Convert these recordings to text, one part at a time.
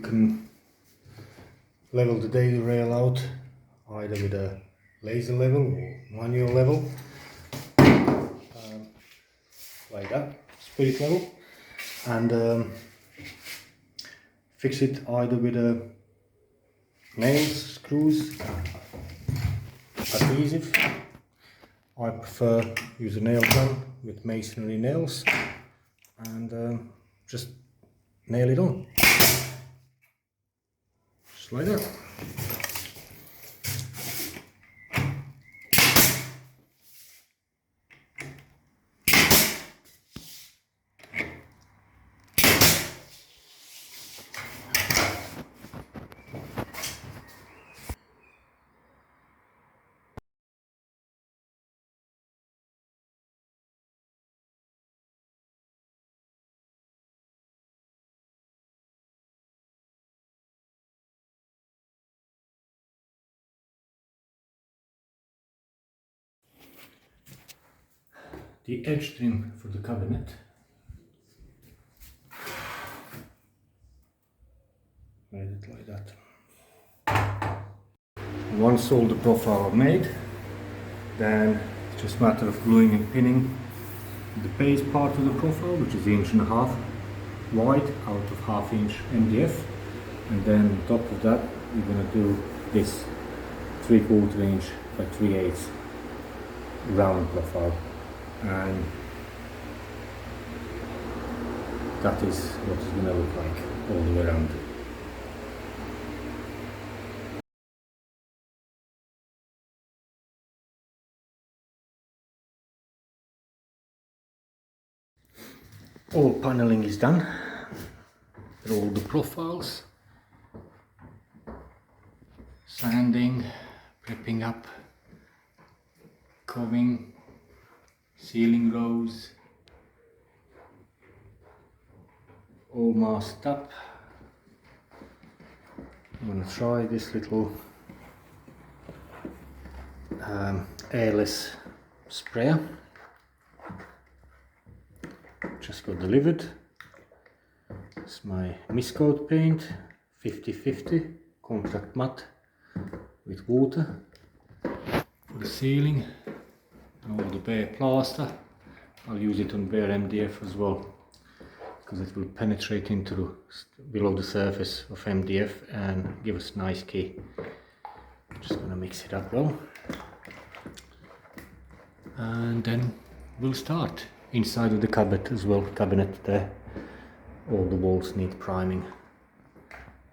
can level the dado rail out either with a laser level or manual level, like that, spirit level, and fix it either with nails, screws, adhesive. I prefer use a nail gun with masonry nails and just nail it on, just like that. The edge trim for the cabinet, made it like that. Once all the profile are made, then it's just a matter of gluing and pinning the base part of the profile, which is 1.5 inch wide out of 1/2 inch MDF, and then on top of that we're going to do this 3/4 inch by 3/8 round profile, and that is what it's going to look like all the way around. All paneling is done, all the profiles, sanding, prepping up, coving, ceiling rows, all masked up. I'm going to try this little airless sprayer. Just got delivered. It's my Miscoat paint, 50/50 contract matte with water for the ceiling, and all the bare plaster. I'll use it on bare MDF as well, because it will penetrate into below the surface of MDF and give us nice key. I'm just going to mix it up well, and then we'll start. Inside of the cabinet there, all the walls need priming,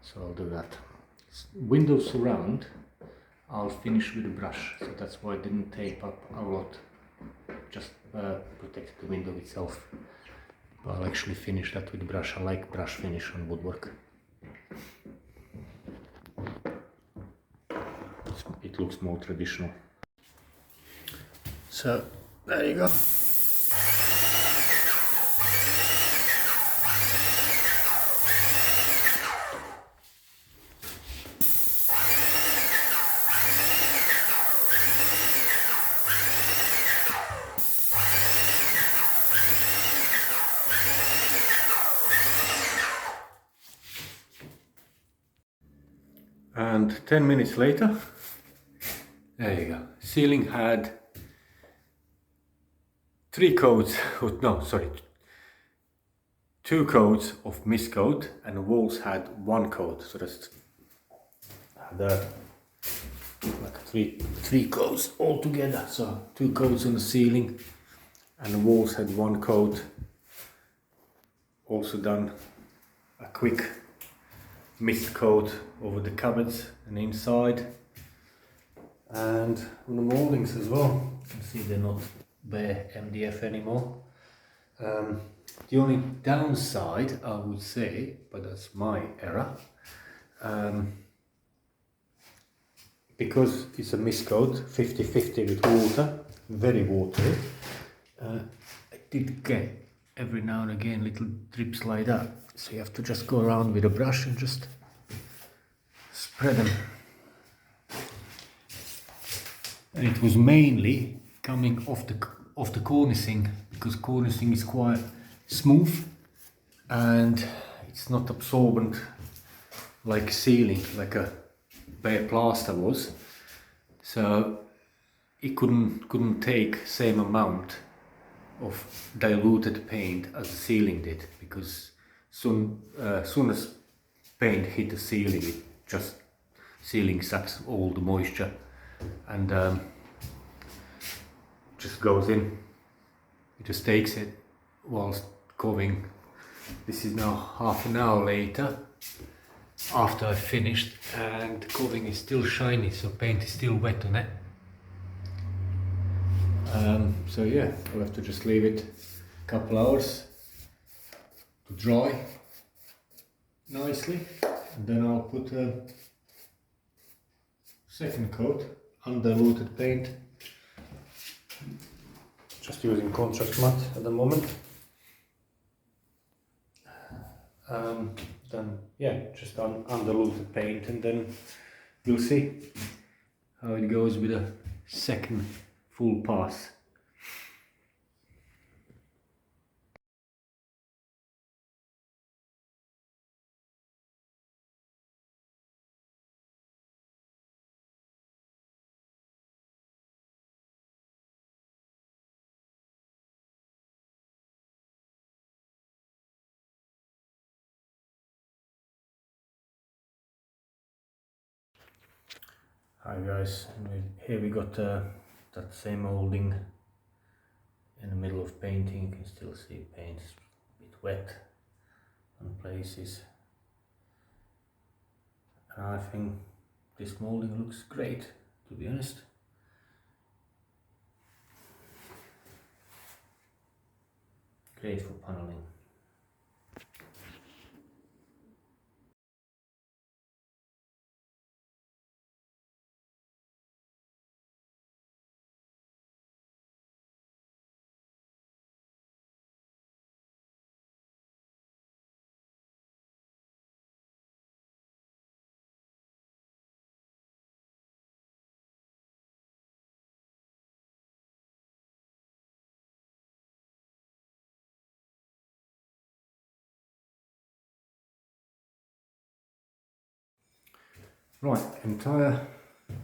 so I'll do that. Window surround I'll finish with a brush, so that's why I didn't tape up a lot, just protect the window itself. But I'll actually finish that with the brush. I like brush finish on woodwork. It looks more traditional. So there you go. And 10 minutes later, there you go. Ceiling had 2 coats of Miscoat, and the walls had 1 coat. So that's like three coats all together. So 2 coats on the ceiling, and the walls had 1 coat. Also done a quick mist coat over the cupboards and inside, and on the mouldings as well. You can see they're not bare MDF anymore. The only downside, I would say, but that's my error, because it's a mist coat, 50/50 with water, very watery, I did get every now and again little drips like that, so you have to just go around with a brush and just spread them. And it was mainly coming off the cornicing, because cornicing is quite smooth and it's not absorbent like ceiling, like a bare plaster was, so it couldn't take same amount of diluted paint as the ceiling did, because soon as paint hit the ceiling, it just ceiling sucks all the moisture and just goes in. It just takes it whilst covering. This is now half an hour later after I finished, and the covering is still shiny, so paint is still wet on it. So yeah, I'll have to just leave it a couple hours to dry nicely, and then I'll put a second coat, undiluted paint, just using contrast matte at the moment. Then yeah, just undiluted paint, and then we'll see how it goes with a second full pass. Hi guys, here we got that same molding in the middle of painting. You can still see paint is a bit wet on places, and I think this molding looks great, to be honest. Great for paneling. Right, entire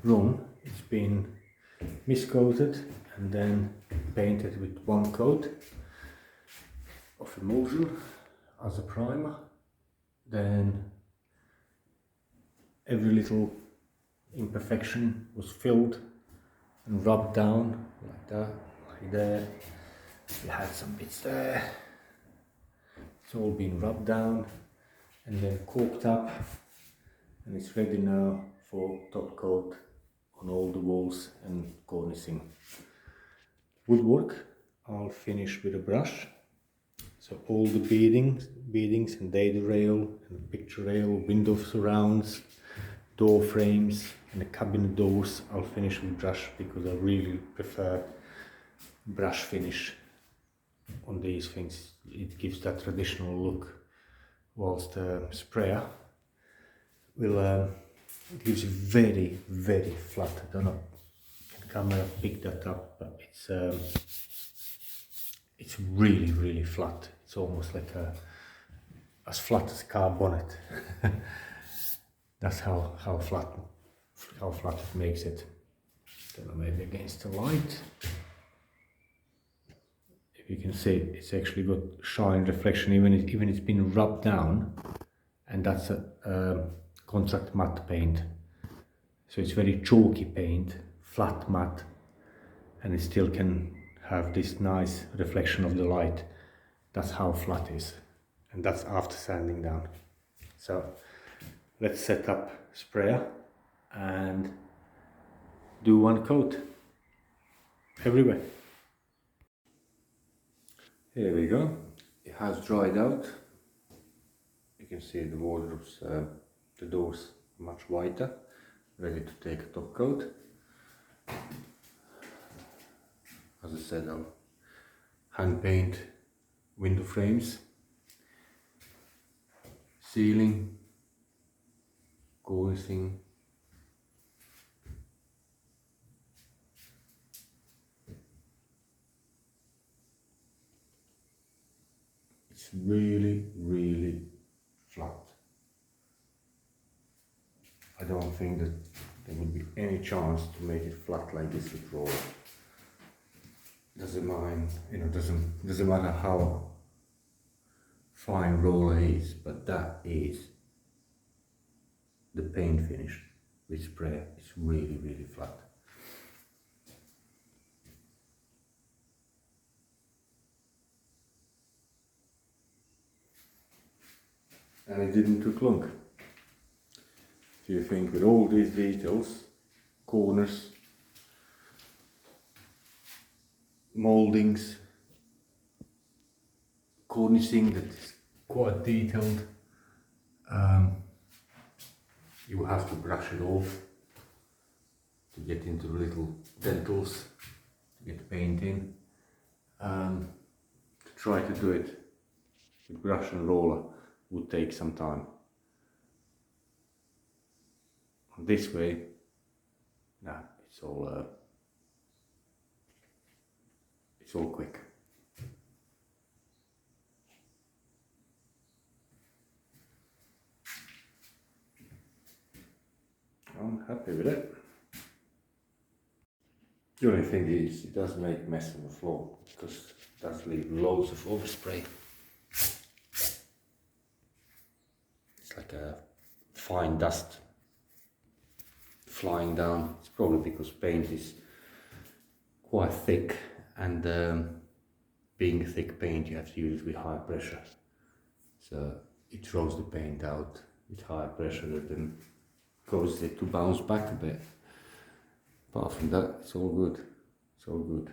room it's been miscoated and then painted with one coat of emulsion as a primer. Then every little imperfection was filled and rubbed down like that, like there. We had some bits there. It's all been rubbed down and then corked up, and it's ready now for top coat on all the walls and cornicing. Woodwork I'll finish with a brush, so all the beadings and dado rail and picture rail, window surrounds, door frames and the cabinet doors I'll finish with brush, because I really prefer brush finish on these things. It gives that traditional look, whilst sprayer will gives you very flat. I don't know, can camera pick that up, but it's really flat. It's almost like as flat as a car bonnet. That's how flat it makes it. Don't know, maybe against the light. If you can see, it's actually got shine reflection, even it's been rubbed down, and that's a contrast matte paint. So it's very chalky paint, flat matte, and it still can have this nice reflection of the light. That's how flat it is, and that's after sanding down. So let's set up sprayer and do one coat everywhere. Here we go. It has dried out. You can see the wardrobes, the doors much whiter, ready to take a top coat. As I said, I'll hand paint window frames, ceiling, cornicing, it's really flat. think that there would be any chance to make it flat like this with roller. Doesn't mind, you know, doesn't matter how fine roller is, but that is the paint finish with spray. It's really flat. And it didn't look long. Do you think with all these details, corners, moldings, cornicing that is quite detailed, you will have to brush it off to get into the little dentils, to get paint in. To try to do it with brush and roller would take some time. This way, nah, it's all quick. I'm happy with it. The only thing is, it does make a mess on the floor because it does leave loads of overspray. It's like a fine dust flying down. It's probably because paint is quite thick, and being thick paint you have to use it with high pressure, so it throws the paint out with high pressure that then causes it to bounce back a bit. Apart from that, it's all good. It's all good.